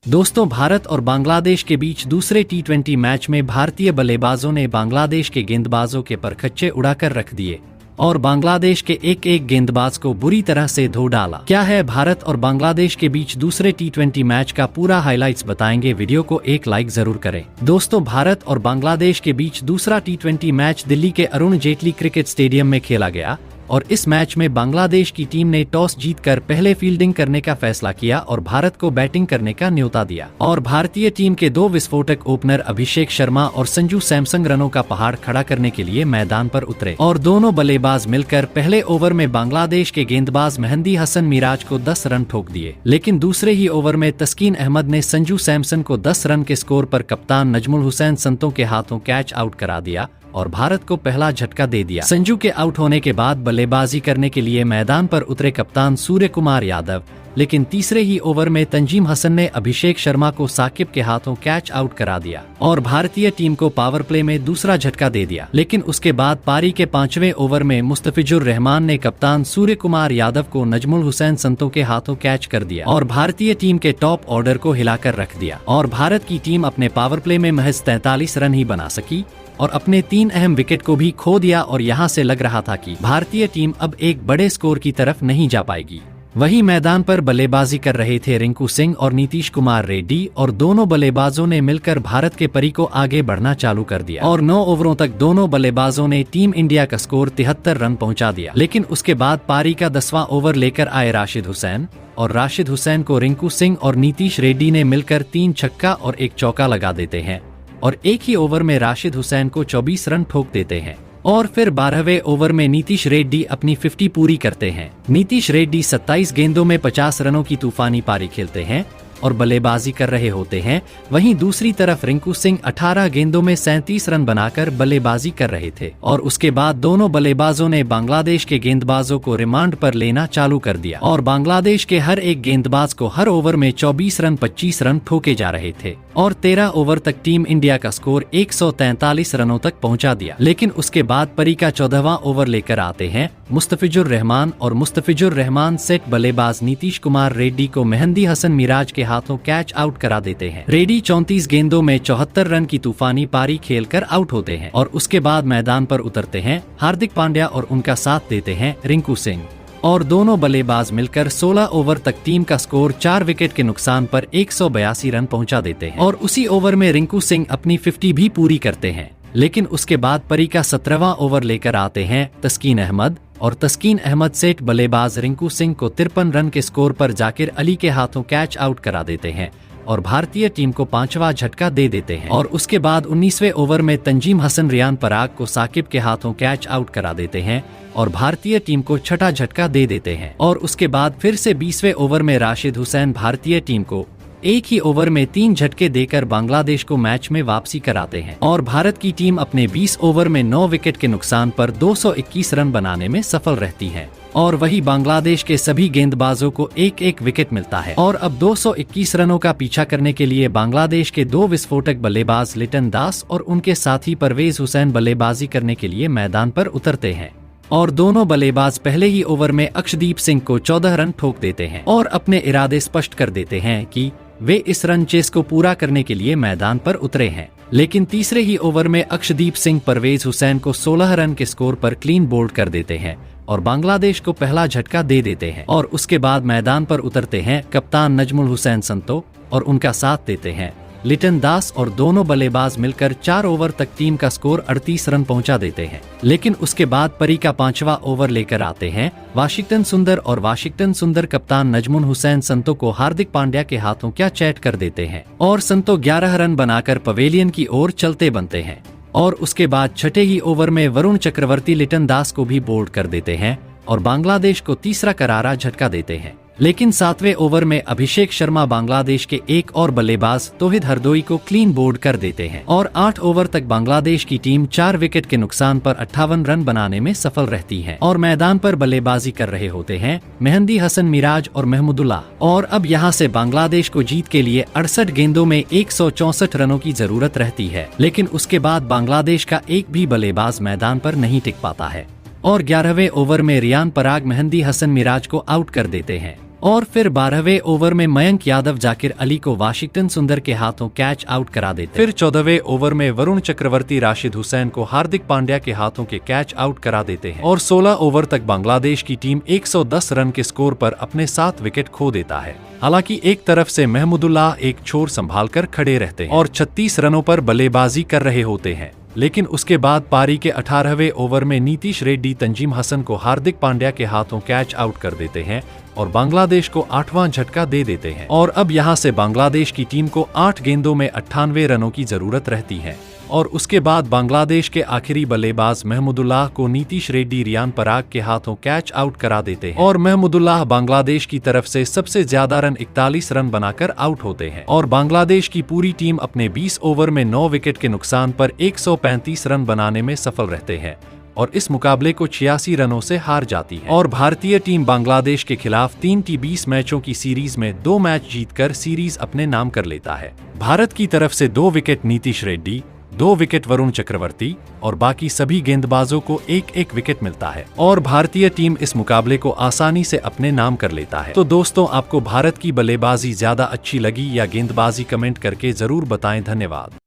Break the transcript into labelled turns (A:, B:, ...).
A: दोस्तों, भारत और बांग्लादेश के बीच दूसरे टी20 मैच में भारतीय बल्लेबाजों ने बांग्लादेश के गेंदबाजों के परखच्चे उड़ाकर रख दिए और बांग्लादेश के एक एक गेंदबाज को बुरी तरह से धो डाला। क्या है भारत और बांग्लादेश के बीच दूसरे टी20 मैच का पूरा हाइलाइट्स बताएंगे। वीडियो को एक लाइक जरूर करें। दोस्तों, भारत और बांग्लादेश के बीच दूसरा टी20 मैच दिल्ली के अरुण जेटली क्रिकेट स्टेडियम में खेला गया और इस मैच में बांग्लादेश की टीम ने टॉस जीतकर पहले फील्डिंग करने का फैसला किया और भारत को बैटिंग करने का न्योता दिया। और भारतीय टीम के दो विस्फोटक ओपनर अभिषेक शर्मा और संजू सैमसन रनों का पहाड़ खड़ा करने के लिए मैदान पर उतरे और दोनों बल्लेबाज मिलकर पहले ओवर में बांग्लादेश के गेंदबाज मेहंदी हसन मिराज को 10 रन ठोक दिए। लेकिन दूसरे ही ओवर में तस्कीन अहमद ने संजू सैमसन को 10 रन के स्कोर पर कप्तान नजमुल हुसैन संतों के हाथों कैच आउट करा दिया और भारत को पहला झटका दे दिया। संजू के आउट होने के बाद बल्लेबाजी करने के लिए मैदान पर उतरे कप्तान सूर्य कुमार यादव, लेकिन तीसरे ही ओवर में तंजीम हसन ने अभिषेक शर्मा को साकिब के हाथों कैच आउट करा दिया और भारतीय टीम को पावर प्ले में दूसरा झटका दे दिया। लेकिन उसके बाद पारी के 5वें ओवर में मुस्तफिजुर रहमान ने कप्तान सूर्य कुमार यादव को नजमुल हुसैन संतों के हाथों कैच कर दिया और भारतीय टीम के टॉप ऑर्डर को हिलाकर रख दिया और भारत की टीम अपने पावर प्ले में महज 43 रन ही बना सकी और अपने 3 अहम विकेट को भी खो दिया और यहां से लग रहा था कि भारतीय टीम अब एक बड़े स्कोर की तरफ नहीं जा पाएगी। वहीं मैदान पर बल्लेबाजी कर रहे थे रिंकू सिंह और नीतीश कुमार रेड्डी और दोनों बल्लेबाजों ने मिलकर भारत के परी को आगे बढ़ना चालू कर दिया और 9 ओवरों तक दोनों बल्लेबाजों ने टीम इंडिया का स्कोर 73 रन पहुंचा दिया। लेकिन उसके बाद पारी का 10वां ओवर लेकर आए राशिद हुसैन और राशिद हुसैन को रिंकू सिंह और नीतीश रेड्डी ने मिलकर 3 छक्का और 1 चौका लगा देते हैं और एक ही ओवर में राशिद हुसैन को 24 रन ठोक देते हैं और फिर 12वें ओवर में नीतीश रेड्डी अपनी 50 पूरी करते हैं। नीतीश रेड्डी 27 गेंदों में 50 रनों की तूफानी पारी खेलते हैं और बल्लेबाजी कर रहे होते हैं। वहीं दूसरी तरफ रिंकू सिंह 18 गेंदों में 37 रन बनाकर बल्लेबाजी कर रहे थे और उसके बाद दोनों बल्लेबाजों ने बांग्लादेश के गेंदबाजों को रिमांड पर लेना चालू कर दिया और बांग्लादेश के हर एक गेंदबाज को हर ओवर में 24 रन 25 रन ठोके जा रहे थे और 13 ओवर तक टीम इंडिया का स्कोर 143 रनों तक पहुंचा दिया। लेकिन उसके बाद परी का 14वां ओवर लेकर आते हैं मुस्तफिजुर रहमान और मुस्तफिजुर रहमान सेट बल्लेबाज नीतीश कुमार रेड्डी को मेहंदी हसन मिराज के हाथों कैच आउट करा देते हैं। रेड्डी 34 गेंदों में 74 रन की तूफानी पारी खेलकर आउट होते हैं और उसके बाद मैदान पर उतरते हैं हार्दिक पांड्या और उनका साथ देते हैं रिंकू सिंह और दोनों बल्लेबाज मिलकर 16 ओवर तक टीम का स्कोर 4 विकेट के नुकसान पर 182 रन पहुंचा देते हैं और उसी ओवर में रिंकू सिंह अपनी 50 भी पूरी करते हैं। लेकिन उसके बाद परी का 17वां ओवर लेकर आते हैं तस्कीन अहमद और तस्कीन अहमद सेठ बल्लेबाज रिंकू सिंह को 53 रन के स्कोर पर जाकिर अली के हाथों कैच आउट करा देते हैं और भारतीय टीम को 5वां झटका दे देते हैं और उसके बाद 19वें ओवर में तंजीम हसन रियान पराग को साकिब के हाथों कैच आउट करा देते हैं और भारतीय टीम को 6ठा झटका दे देते हैं और उसके बाद फिर से 20वें ओवर में राशिद हुसैन भारतीय टीम को एक ही ओवर में 3 झटके देकर बांग्लादेश को मैच में वापसी कराते हैं और भारत की टीम अपने 20 ओवर में 9 विकेट के नुकसान पर 221 रन बनाने में सफल रहती है और वही बांग्लादेश के सभी गेंदबाजों को एक एक विकेट मिलता है और अब 221 रनों का पीछा करने के लिए बांग्लादेश के 2 विस्फोटक बल्लेबाज लिटन दास और उनके साथी परवेज हुसैन बल्लेबाजी करने के लिए मैदान पर उतरते हैं और दोनों बल्लेबाज पहले ही ओवर में अक्षदीप सिंह को 14 रन ठोक देते हैं और अपने इरादे स्पष्ट कर देते हैं कि वे इस रन चेस को पूरा करने के लिए मैदान पर उतरे हैं। लेकिन तीसरे ही ओवर में अक्षदीप सिंह परवेज हुसैन को 16 रन के स्कोर पर क्लीन बोल्ड कर देते हैं और बांग्लादेश को पहला झटका दे देते हैं और उसके बाद मैदान पर उतरते हैं कप्तान नजमुल हुसैन संतो और उनका साथ देते हैं लिटन दास और दोनों बल्लेबाज मिलकर 4 ओवर तक टीम का स्कोर 38 रन पहुंचा देते हैं। लेकिन उसके बाद परी का 5वां ओवर लेकर आते हैं वाशिंगटन सुंदर और वाशिंगटन सुंदर कप्तान नजमुल हुसैन संतो को हार्दिक पांड्या के हाथों क्या चैट कर देते हैं और संतो 11 रन बनाकर पवेलियन की ओर चलते बनते हैं और उसके बाद 6ठे ही ओवर में वरुण चक्रवर्ती लिटन दास को भी बोल्ड कर देते हैं और बांग्लादेश को तीसरा करारा झटका देते हैं। लेकिन 7वें ओवर में अभिषेक शर्मा बांग्लादेश के एक और बल्लेबाज तौहीद हरदोई को क्लीन बोल्ड कर देते हैं और 8 ओवर तक बांग्लादेश की टीम 4 विकेट के नुकसान पर 58 रन बनाने में सफल रहती है और मैदान पर बल्लेबाजी कर रहे होते हैं मेहंदी हसन मिराज और महमूदुल्लाह और अब यहां से बांग्लादेश को जीत के लिए 68 गेंदों में 164 रनों की जरूरत रहती है। लेकिन उसके बाद बांग्लादेश का एक भी बल्लेबाज मैदान पर नहीं टिक पाता है और 11वें ओवर में रियान पराग मेहंदी हसन मिराज को आउट कर देते हैं और फिर 12वें ओवर में मयंक यादव जाकिर अली को वाशिंगटन सुंदर के हाथों कैच आउट करा देते। फिर 14वें ओवर में वरुण चक्रवर्ती राशिद हुसैन को हार्दिक पांड्या के हाथों के कैच आउट करा देते हैं और 16 ओवर तक बांग्लादेश की टीम 110 रन के स्कोर पर अपने 7 विकेट खो देता है। हालांकि एक तरफ से महमूदुल्लाह एक छोर संभालकर खड़े रहते हैं और 36 रनों पर बल्लेबाजी कर रहे होते हैं, लेकिन उसके बाद पारी के 18वें ओवर में नीतीश रेड्डी तंजीम हसन को हार्दिक पांड्या के हाथों कैच आउट कर देते हैं और बांग्लादेश को 8वां झटका दे देते हैं। और अब यहां से बांग्लादेश की टीम को 8 गेंदों में 98 रनों की जरूरत रहती है और उसके बाद बांग्लादेश के आखिरी बल्लेबाज महमूदुल्लाह को नीतीश रेड्डी रियान पराग के हाथों कैच आउट करा देते हैं और महमूदुल्लाह बांग्लादेश की तरफ से सबसे ज्यादा रन 41 रन बनाकर आउट होते हैं और बांग्लादेश की पूरी टीम अपने 20 ओवर में 9 विकेट के नुकसान पर 135 रन बनाने में सफल रहते हैं और इस मुकाबले को 86 रनों से हार जाती है। और भारतीय टीम बांग्लादेश के खिलाफ 3 T20 मैचों की सीरीज में 2 मैच जीतकर सीरीज अपने नाम कर लेता है। भारत की तरफ से 2 विकेट नीतीश रेड्डी, 2 विकेट वरुण चक्रवर्ती और बाकी सभी गेंदबाजों को 1-1 विकेट मिलता है और भारतीय टीम इस मुकाबले को आसानी से अपने नाम कर लेता है। तो दोस्तों, आपको भारत की बल्लेबाजी ज्यादा अच्छी लगी या गेंदबाजी, कमेंट करके जरूर बताएं। धन्यवाद।